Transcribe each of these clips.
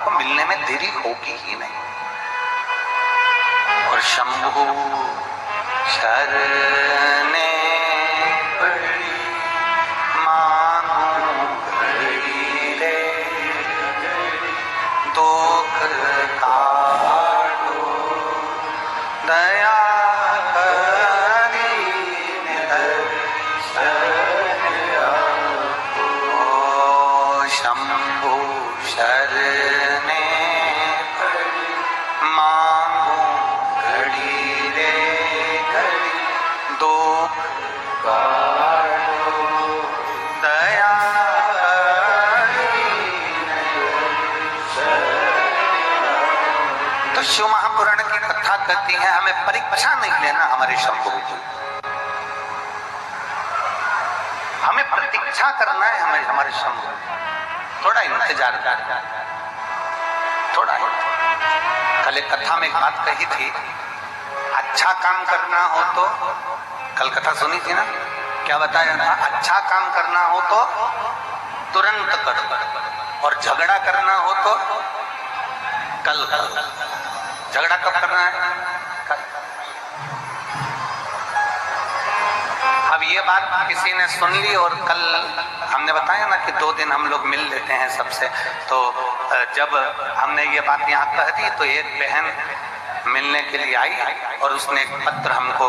आपको मिलने में देरी होगी ही नहीं। और शंभु शरणे पड़ी मांगू घड़ी रे, दुख काटो दया करी दर्शन ओ शंभु शरणे पड़ी मांगू घड़ी रे घड़ी, दुख काटो दया तो शिव महापुराण की कथा कहती है हमें परीक्षा नहीं लेना हमारे शंभू की, हमें प्रतीक्षा करना है हमें हमारे शंभू, थोड़ा इंतजार करना, थोड़ा। कल एक कथा में एक बात कही थी, अच्छा काम करना हो तो, कल कथा सुनी थी ना, क्या बताया था? अच्छा काम करना हो तो तुरंत करो, और झगड़ा करना हो तो कल करो। झगड़ा कब करना है? कल। अब ये बात किसी ने सुन ली, और कल हमने बताया ना कि 2 दिन हम लोग मिल लेते हैं सबसे, तो जब हमने ये बात यहाँ कह दी तो एक बहन मिलने के लिए आई, और उसने एक पत्र हमको,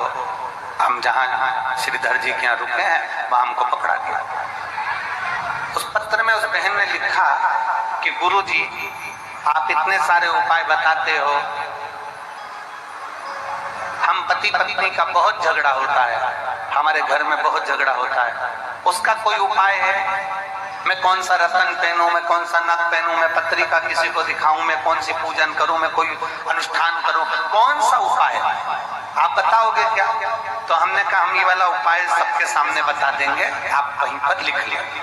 हम जहाँ श्रीधर जी के यहाँ रुके हैं वहाँ हमको पकड़ा दिया। उस पत्र में उस बहन ने लिखा कि गुरु जी आप इतने सारे उपाय बताते हो, हम पति पत्नी का बहुत झगड़ा होता है, हमारे घर में बहुत झगड़ा होता है, उसका कोई उपाय है? मैं कौन सा रतन पहनूं, मैं कौन सा नग पहनूं, मैं पत्रिका किसी को दिखाऊं, मैं कौन सी पूजन करूं, मैं कोई अनुष्ठान करूं, कौन सा उपाय है आप बताओगे क्या? तो हमने कहा हम ये वाला उपाय सबके सामने बता देंगे, आप कहीं पर लिख लीजिए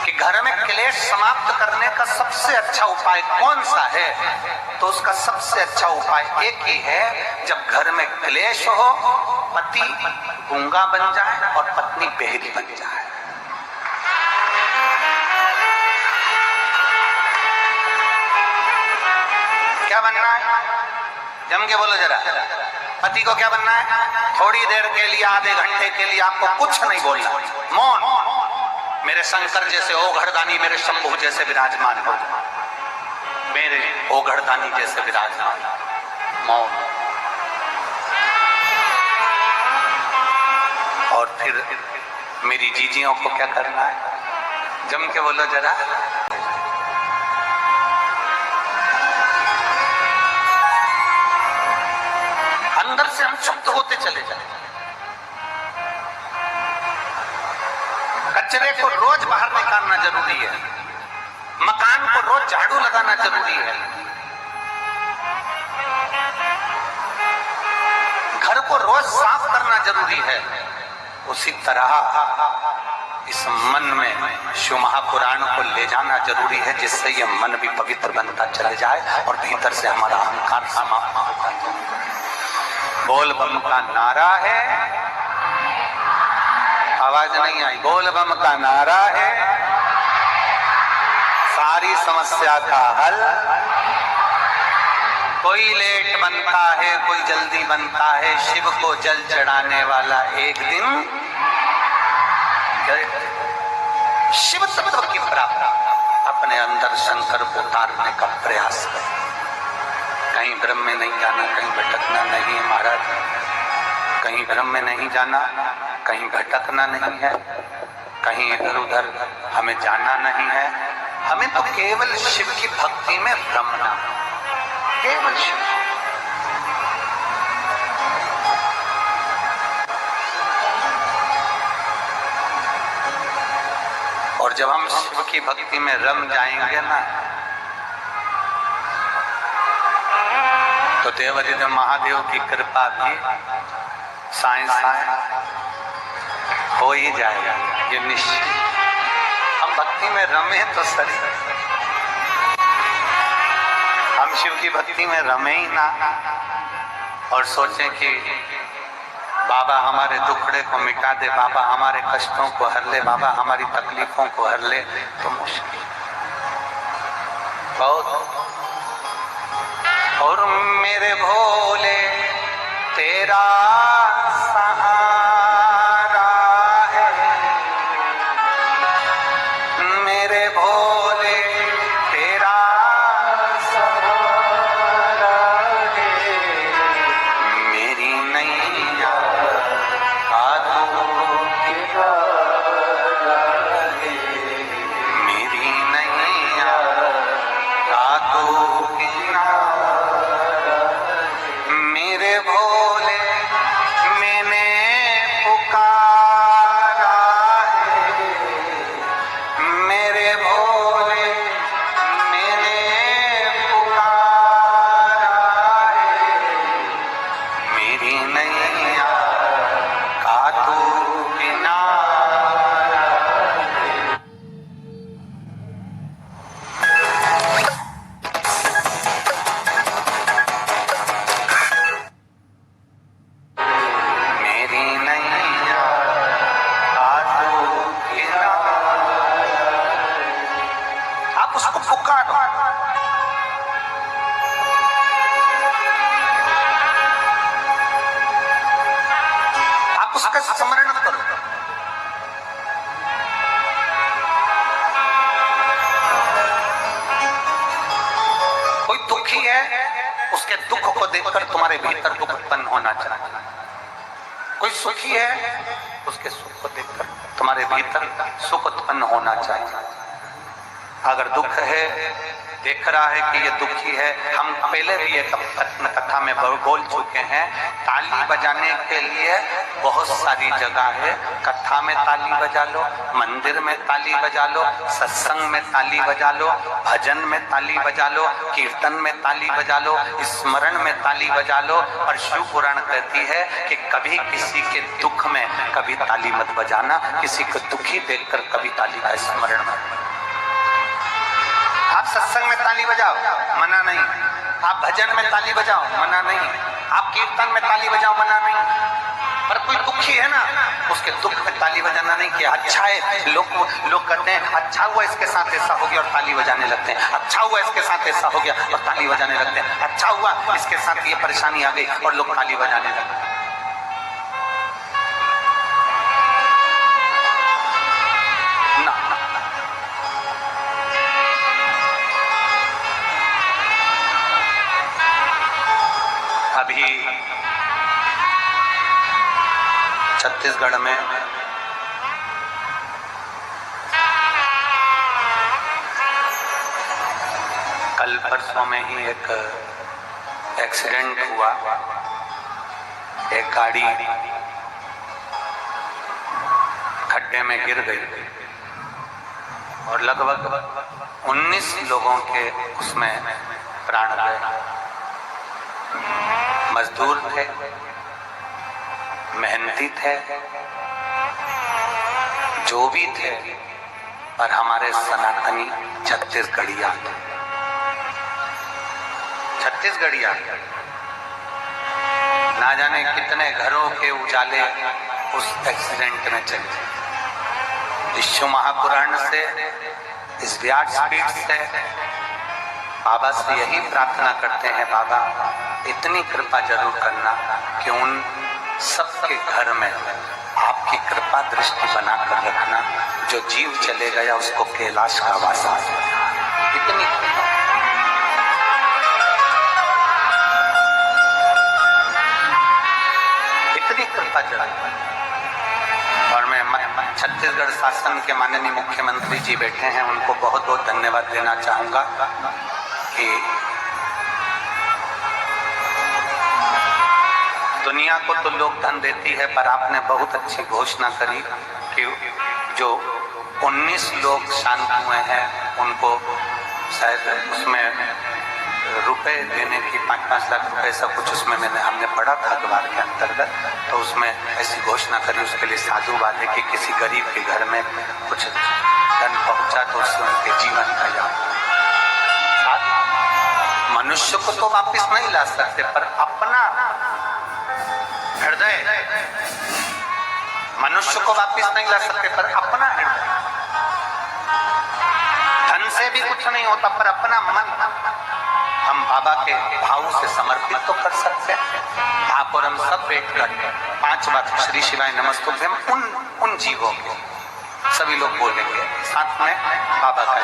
कि घर में क्लेश समाप्त करने का सबसे अच्छा उपाय कौन सा है? तो उसका सबसे अच्छा उपाय एक ही है, जब घर में क्लेश हो पति गूंगा बन जाए और पत्नी बहरी बन जाए। क्या बनना है? जम के बोलो जरा, पति को क्या बनना है? थोड़ी देर के लिए, आधे घंटे के लिए आपको कुछ नहीं बोलना, मौन। मेरे शंकर जैसे ओघड़दानी मेरे शंभू जैसे विराजमान हो, मेरे ओघड़दानी जैसे विराजमान, मौन। और फिर मेरी जीजियों को क्या करना है? जम के बोलो जरा, अंदर से हम शुद्ध होते चले जाए। कचरे को रोज बाहर निकालना जरूरी है, मकान को रोज झाड़ू लगाना जरूरी है, घर को रोज साफ करना जरूरी है। उसी तरह इस मन में शिव महापुराण को ले जाना जरूरी है, जिससे यह मन भी पवित्र बनता चले जाए और भीतर से हमारा अहंकार समाप्त होता है। बोल बम का नारा है, आवाज नहीं आई, बोल बम का नारा है, सारी समस्या का हल। कोई लेट बनता है, कोई जल्दी बनता है, शिव को जल चढ़ाने वाला एक दिन शिव तत्व की प्राप्ति अपने अंदर शंकर को उतारने का प्रयास करें। कहीं भ्रम में नहीं जाना, कहीं भटकना नहीं महाराज, कहीं भ्रम में नहीं जाना, कहीं भटकना नहीं है, कहीं इधर उधर हमें जाना नहीं है। हमें तो केवल शिव की भक्ति में रमना, केवल शिव। और जब हम शिव की भक्ति में रम जाएंगे ना, तो देवाधिदेव महादेव की कृपा भी साएं साएं हो ही जाएगा, ये निश्चित। हम भक्ति में रमे तो सही, हम शिव की भक्ति में रमे ही ना और सोचें कि बाबा हमारे दुखड़े को मिटा दे, बाबा हमारे कष्टों को हर ले, बाबा हमारी तकलीफों को हर ले, तो मुश्किल। बहुत। और मेरे भोले तेरा सहारा है, मेरे भोले तेरा सहारा है, मेरी नैया का तू किनारा है, मेरी नैया का तू किनारा, मेरे भोले मैंने पुकारा है, मेरे भोले मैंने पुकारा है, मेरी नैया का तू किनारा है। मेरी नैया का तू किनारा है। आप उसको पुकारो, आप उसका स्मरण करो। कोई दुखी है, उसके दुख को देखकर तुम्हारे भीतर दुख उत्पन्न होना चाहिए। कोई सुखी है, उसके सुख को देखकर तुम्हारे भीतर सुख उत्पन्न होना चाहिए। अगर दुख है, देख रहा है कि ये दुखी है, हम पहले भी एक कथा में बोल चुके हैं, ताली बजाने के लिए बहुत सारी जगह है। कथा में ताली बजा लो, मंदिर में ताली बजा लो, सत्संग में ताली बजा लो, भजन में ताली बजा लो, कीर्तन में ताली बजा लो, स्मरण में ताली बजा लो। और शिव पुराण कहती है कि कभी किसी के दुख में कभी ताली मत बजाना, किसी को दुखी देखकर कभी ताली का स्मरण मत। आप सत्संग में ताली बजाओ, मना नहीं। आप भजन में ताली बजाओ, मना नहीं। आप कीर्तन में ताली बजाओ, मना नहीं। पर कोई दुखी है ना, उसके दुख में ताली बजाना नहीं किया। अच्छा है, लोग कहते हैं अच्छा हुआ इसके साथ ऐसा हो गया और ताली बजाने लगते हैं। अच्छा हुआ इसके साथ ऐसा हो गया और ताली बजाने लगते हैं। अच्छा हुआ इसके साथ ये परेशानी आ गई और लोग ताली बजाने लगते हैं। ना, अभी छत्तीसगढ़ में कल परसों में ही एक एक्सीडेंट हुआ। एक गाड़ी खड्डे में गिर गई और लगभग 19 लोगों के उसमें प्राण गए। मजदूर थे, मेहनती थे, जो भी थे, पर हमारे सनातनी छत्तीसगढ़िया थे। छत्तीसगढ़िया ना जाने कितने घरों के उजाले उस एक्सीडेंट में चले। विश्व महापुराण से, इस व्यासपीठ से बाबा से यही प्रार्थना करते हैं, बाबा इतनी कृपा जरूर करना कि उन सबके घर में आपकी कृपा दृष्टि बनाकर रखना। जो जीव चले गया उसको कैलाश का वासा। इतनी कृपा, इतनी कृपा जरूर। और मैं छत्तीसगढ़ शासन के माननीय मुख्यमंत्री जी बैठे हैं, उनको बहुत बहुत धन्यवाद देना चाहूंगा कि दुनिया को तो लोग धन देती है, पर आपने बहुत अच्छी घोषणा करी कि जो 19 लोग शांत हुए हैं उनको शायद उसमें रुपए देने की 5-5 लाख रुपए सब कुछ उसमें हमने पढ़ा था अखबार के अंतर्गत। तो उसमें ऐसी घोषणा करी, उसके लिए साधुवाद है कि किसी गरीब के घर में कुछ धन पहुंचा तो उससे उनके जीवन का याद। मनुष्य को तो वापस नहीं ला सकते, पर अपना हृदय, मनुष्य को वापस नहीं ला सकते, पर अपना हृदय धन से हमसे भी कुछ नहीं होता, पर अपना मन हम बाबा के भाव से समर्पित तो कर सकते हैं। आप और हम सब बैठकर 5 बार श्री शिवाय नमस्तुभ्यम उन जीवों को सभी लोग बोलेंगे, साथ में बाबा का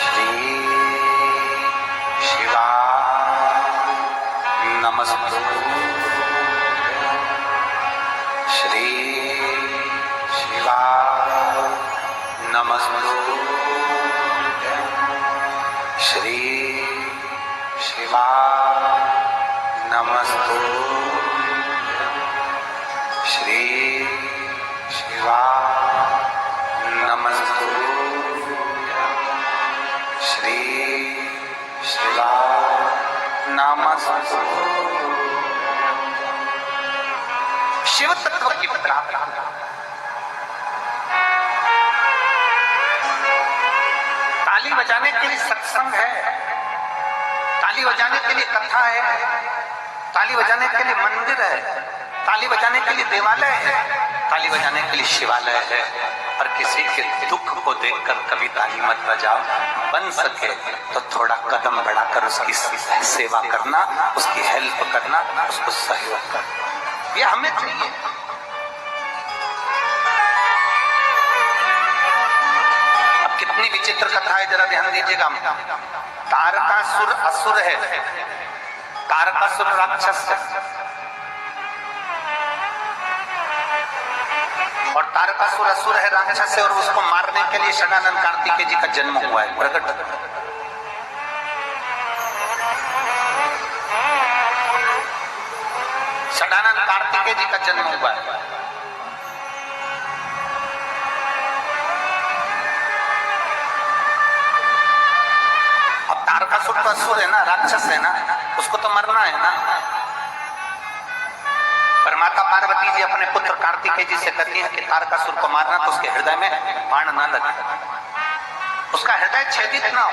श्री शिवाय नमस्तुभ्यम, श्री शिवाय नमस्तुभ्यम, श्री शिवाय नमस्तुभ्यम, श्री शिवाय नमस्तुभ्यम, श्री शिवाय नमस्तुभ्यम। शिव तत्व की प्राप्ति, ताली बजाने के लिए सत्संग है, ताली बजाने के लिए कथा है, ताली बजाने के लिए मंदिर है, ताली बजाने के लिए देवालय है, ताली बजाने के लिए शिवालय है। और किसी के दुख को देखकर कभी ताली मत बजाओ, बन सके तो थोड़ा कदम बढ़ाकर उसकी सेवा करना, उसकी हेल्प करना, उसको सहयोग करना, ये हमें चाहिए। अब कितनी विचित्र कथा है, जरा ध्यान दीजिएगा। तारकासुर असुर है, तारकासुर राक्षस है, और तारकासुर असुर है, राक्षस है, और उसको मारने के लिए षडानंद कार्तिकेय जी का जन्म हुआ है, प्रकट। षडानंद कार्तिकेय जी का जन्म हुआ है। अब तारकासुर तो असुर है ना, राक्षस है ना, उसको तो मरना है ना। पर माता पार्वती जी अपने पुत्र कार्तिकेय जी से कहती हैं कि तारकासुर को मारना तो उसके हृदय में बाण ना लगे, उसका हृदय छेदित ना हो,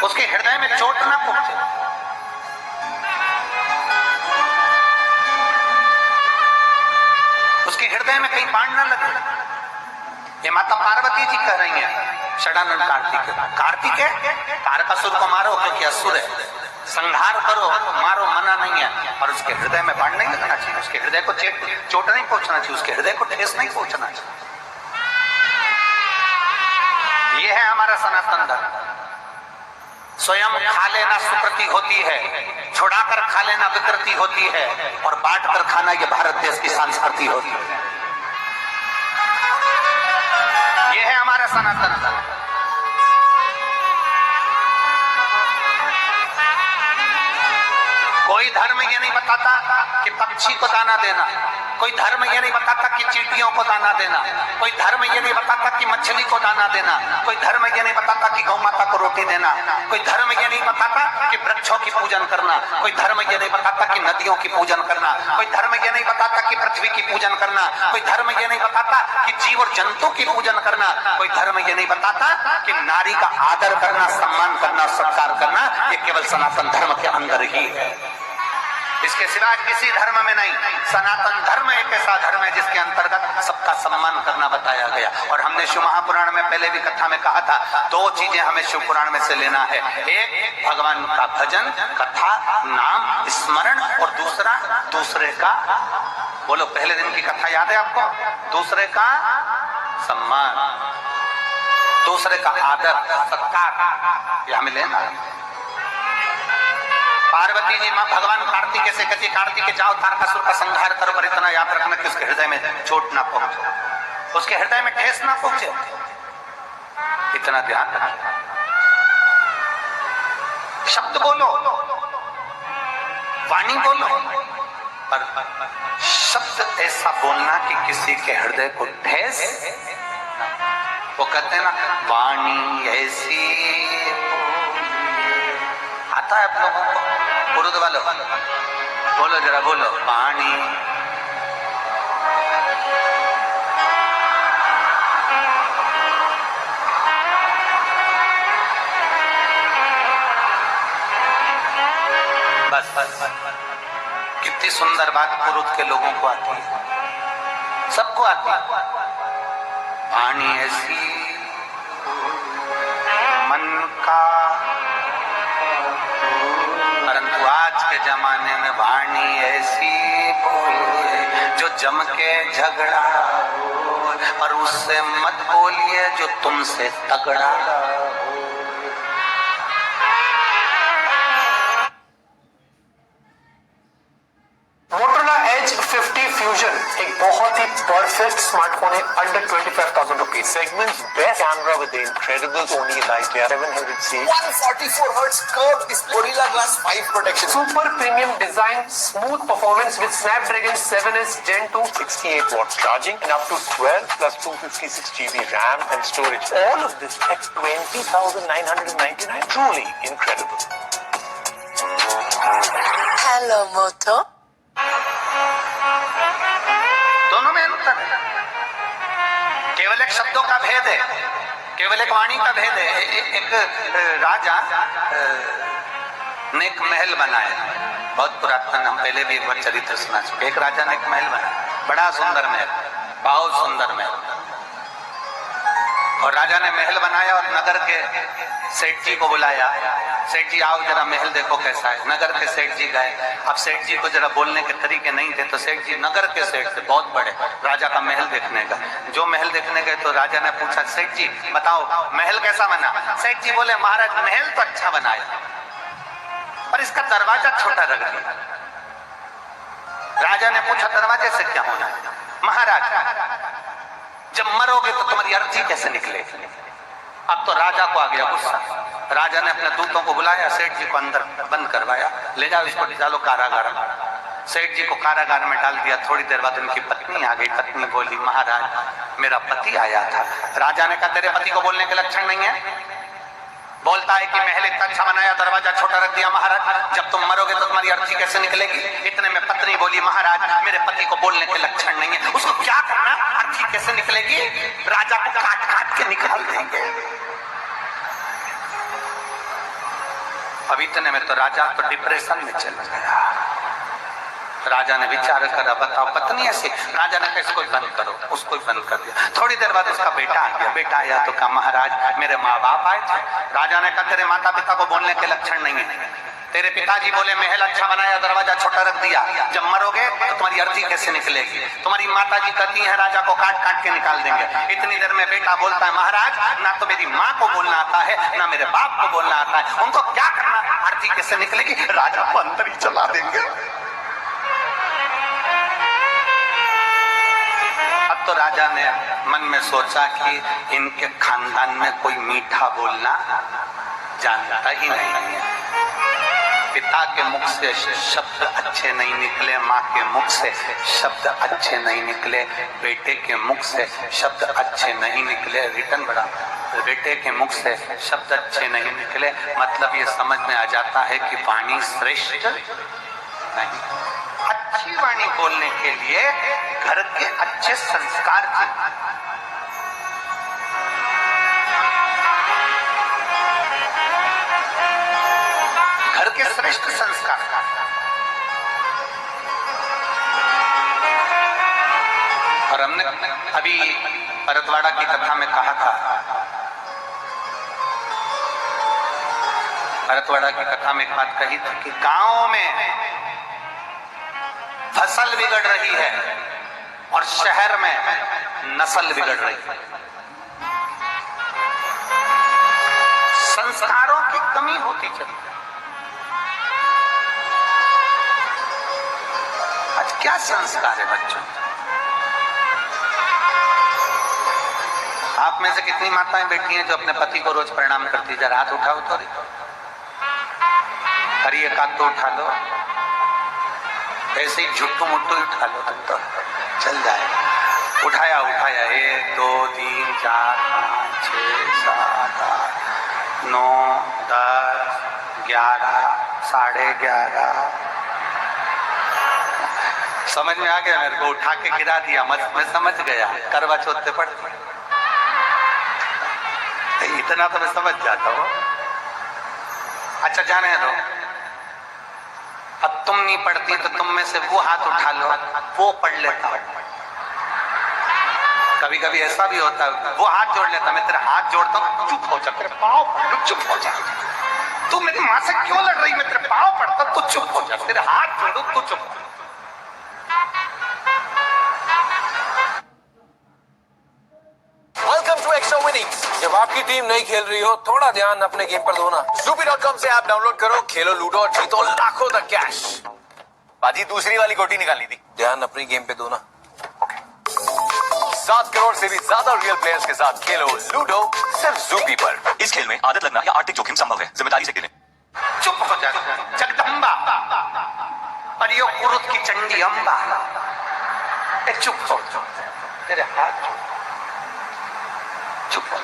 उसके हृदय में चोट ना पहुंचे। उसके हृदय में कहीं बाण ना लगे। ये माता पार्वती जी कह रही हैं षडानंद कार्तिकेय, तारकासुर को मारो क्योंकि असुर है, संहार करो, मारो, मना नहीं है, और उसके हृदय में बाण नहीं लगना चाहिए, उसके हृदय को चोट नहीं पहुंचना चाहिए, उसके हृदय को ठेस नहीं पहुंचना चाहिए। ये है हमारा सनातन धर्म। स्वयं खा लेना सुकृति होती है, छुड़ाकर खा लेना विकृति होती है, और बांट कर खाना ये भारत देश की संस्कृति होती है। ये है हमारा सनातन धर्म। कोई धर्म ये नहीं बताता कि पक्षी को दाना देना, कोई धर्म ये नहीं बताता कि चींटियों को दाना देना, कोई धर्म ये नहीं बताता कि मछली को दाना देना, कोई धर्म ये नहीं बताता कि गौ माता को रोटी देना, कोई धर्म ये नहीं बताता कि वृक्षों की पूजन करना, कोई धर्म ये नहीं बताता कि नदियों की पूजन करना, कोई धर्म ये नहीं बताता कि पृथ्वी की पूजन करना, कोई धर्म ये नहीं बताता कि जीव और जंतु की पूजन करना, कोई धर्म ये नहीं बताता कि नारी का आदर करना, सम्मान करना, सत्कार करना, ये केवल सनातन धर्म के अंदर ही है, इसके सिवा किसी धर्म में नहीं। सनातन धर्म एक ऐसा धर्म है जिसके अंतर्गत सबका सम्मान करना बताया गया। और हमने शिव महापुराण में पहले भी कथा में कहा था, 2 चीजें हमें शिव पुराण में से लेना है, एक भगवान का भजन, कथा, नाम स्मरण, और दूसरे का, बोलो पहले दिन की कथा याद है आपको, दूसरे का सम्मान, दूसरे का आदर सत्कार, ये हमें लेना है। पार्वती जी भगवान कार्तिकेय से कहती, कार्तिकेय जाओ तारकासुर का संहार करो, पर इतना याद रखना कि उसके हृदय में चोट ना पहुंचे, उसके हृदय में ठेस ना पहुंचे, इतना ध्यान रखना। शब्द बोलो, वाणी बोलो, पर शब्द ऐसा बोलना कि किसी के हृदय को ठेस, वो कहते हैं ना, वाणी ऐसी, आता है आप लोगों को, उर्दू वालों, बोलो जरा, बोलो, पानी, बस कितनी भी सुंदर बात कुरुद के लोगों को आती है, सबको आती है। वाणी ऐसी मन का, परंतु आज के जमाने में वाणी ऐसी बोलिए जो जम के झगड़ा हो, और उससे मत बोलिए जो तुमसे तगड़ा हो। मोटोरोला एज 50 फ्यूजन एक बहुत ही परफेक्ट स्मार्टफोन है under 25,000 rupees. Segment's best camera with the incredible Sony Leica 700C 144 Hz curved display, Gorilla Glass 5 protection, super premium design, smooth performance with Snapdragon 7S Gen 2, 68 watt charging and up to 12 plus 256 GB RAM and storage. All of this at 20,999. Truly incredible. Hello, Moto. दोनों में अंतर है, केवल एक शब्दों का भेद है, केवल एक वाणी का भेद है। एक राजा ने एक महल बनाया, बहुत पुरातन, हम पहले भी एक बार चरित्र सुना चुके। एक राजा ने एक महल बनाया, बड़ा सुंदर महल, बहुत सुंदर महल। और राजा ने महल बनाया और नगर के सेठ जी को बुलाया, सेठ जी आओ जरा महल देखो कैसा है। नगर के सेठ जी गए, अब सेठ जी को जरा बोलने के तरीके नहीं थे, तो सेठ जी नगर के सेठ थे, बहुत बड़े, राजा का महल देखने का। जो महल देखने गए तो राजा ने पूछा, सेठ जी बताओ महल कैसा बना? सेठ जी बोले, महाराज महल तो अच्छा बनाया पर इसका दरवाजा छोटा रख दिया। राजा ने पूछा, दरवाजे से क्या होना? महाराज जब मरोगे तो तुम्हारी अर्थी कैसे निकलेगी? अब तो राजा को आ गया गुस्सा। राजा ने अपने दूतों को बुलाया, सेठ जी को अंदर बंद करवाया, ले जाओ इसको डालो कारागार में। सेठ जी को कारागार में डाल दिया। थोड़ी देर बाद उनकी पत्नी आ गई। पत्नी बोली, महाराज मेरा पति आया था। राजा ने कहा, तेरे पति को बोलने के लक्षण नहीं है, बोलता है कि महल इतना अच्छा बनाया, दरवाजा छोटा रख दिया। महाराज जब तुम मरोगे तो तुम्हारी अर्थी कैसे निकलेगी? इतने में पत्नी बोली, महाराज मेरे पति को बोलने के लक्षण नहीं है, उसको क्या करना, अर्थी कैसे निकलेगी? राजा को काट काट के निकाल देंगे। अब इतने में तो राजा तो डिप्रेशन में चल गया। राजा ने विचार करा, बताओ पत्नी ऐसी? राजा ने कहा, इसको बंद करो, उसको बंद कर दिया। थोड़ी देर बाद उसका बेटा आ गया। बेटा आया तो कहा, महाराज मेरे माँ बाप आए थे। राजा ने कहा, तेरे माता पिता को बोलने के लक्षण नहीं है, तेरे पिताजी बोले महल अच्छा बनाया, दरवाजा छोटा रख दिया, जब मरोगे तो तुम्हारी अर्थी कैसे निकलेगी? तुम्हारी माता जी कहती है राजा को काट काट के निकाल देंगे। इतनी देर में बेटा बोलता है, महाराज ना तो मेरी माँ को बोलना आता है ना मेरे बाप को बोलना आता है, उनको क्या करना, अर्थी कैसे निकलेगी? राजा को अंदर ही चला देंगे। अब तो राजा ने मन में सोचा कि इनके खानदान में कोई मीठा बोलना जानता ही नहीं है। पिता के मुख से शब्द अच्छे नहीं निकले, माँ के मुख से शब्द अच्छे नहीं निकले, बेटे के मुख से शब्द अच्छे नहीं निकले। रिटर्न बड़ा, बेटे के मुख से शब्द अच्छे नहीं निकले, मतलब ये समझ में आ जाता है कि वाणी श्रेष्ठ नहीं। अच्छी वाणी बोलने के लिए घर के अच्छे संस्कार चाहिए। घर के श्रेष्ठ संस्कार। और हमने अभी परतवाड़ा की कथा में कहा था, परतवाड़ा की कथा में एक बात कही थी कि गांव में फसल बिगड़ रही है और शहर में नस्ल बिगड़ रही है। संस्कारों की कमी होती चली। आज क्या संस्कार है बच्चों? आप में से कितनी माताएं बैठी हैं जो अपने पति को रोज प्रणाम करती? जरा हाथ उठाओ तो, अरे एक हाथ तो उठा लो, ऐसे ही झुट्टू मुट्टू उठा लो, तुम तो चल जाएगा। उठाया उठाया, 1 2 3 4 5 6 7 8 9 10 11 11:30। समझ में आ गया मेरे को? उठा के गिरा दिया, मैं समझ गया। करवा चौथ पे पड़ती, इतना तो मैं समझ जाता हूँ। अच्छा जाने दो। अब तुम नहीं पढ़ती तो तुम में से वो हाथ उठा लो, वो पढ़ लेता। कभी कभी ऐसा भी होता है, वो हाथ जोड़ लेता, मैं तेरा हाथ जोड़ता हूँ, चुप हो जा, तेरे पाँव पढ़ लूं, चुप हो जा। तू मेरी माँ से क्यों लड़ रही, मैं तेरे पाँव पढ़ता, तू चुप हो जा, तेरे हाथ जोड़ू, तू चुप हो जा। Welcome to extra innings. जब आपकी टीम नहीं खेल रही हो, थोड़ा ध्यान अपने गेम पर दो ना। Zubi.com से ऐप डाउनलोड करो, खेलो लूडो और जीतो लाखों तक कैश। बाजी दूसरी वाली गोटी निकालनी थी। ध्यान अपनी गेम पे दो ना। 7 करोड़ से भी ज्यादा रियल प्लेयर्स के साथ खेलो लूडो सिर्फ Zubi पर। इस खेल में आदत लगना या आर्थिक जोखिम संभव है, जिम्मेदारी से खेलें। चुप हो जा जगदम्बा, और यो कुरुत की चंडी अम्बा, चुप हो, तेरे हाथ चुप हो।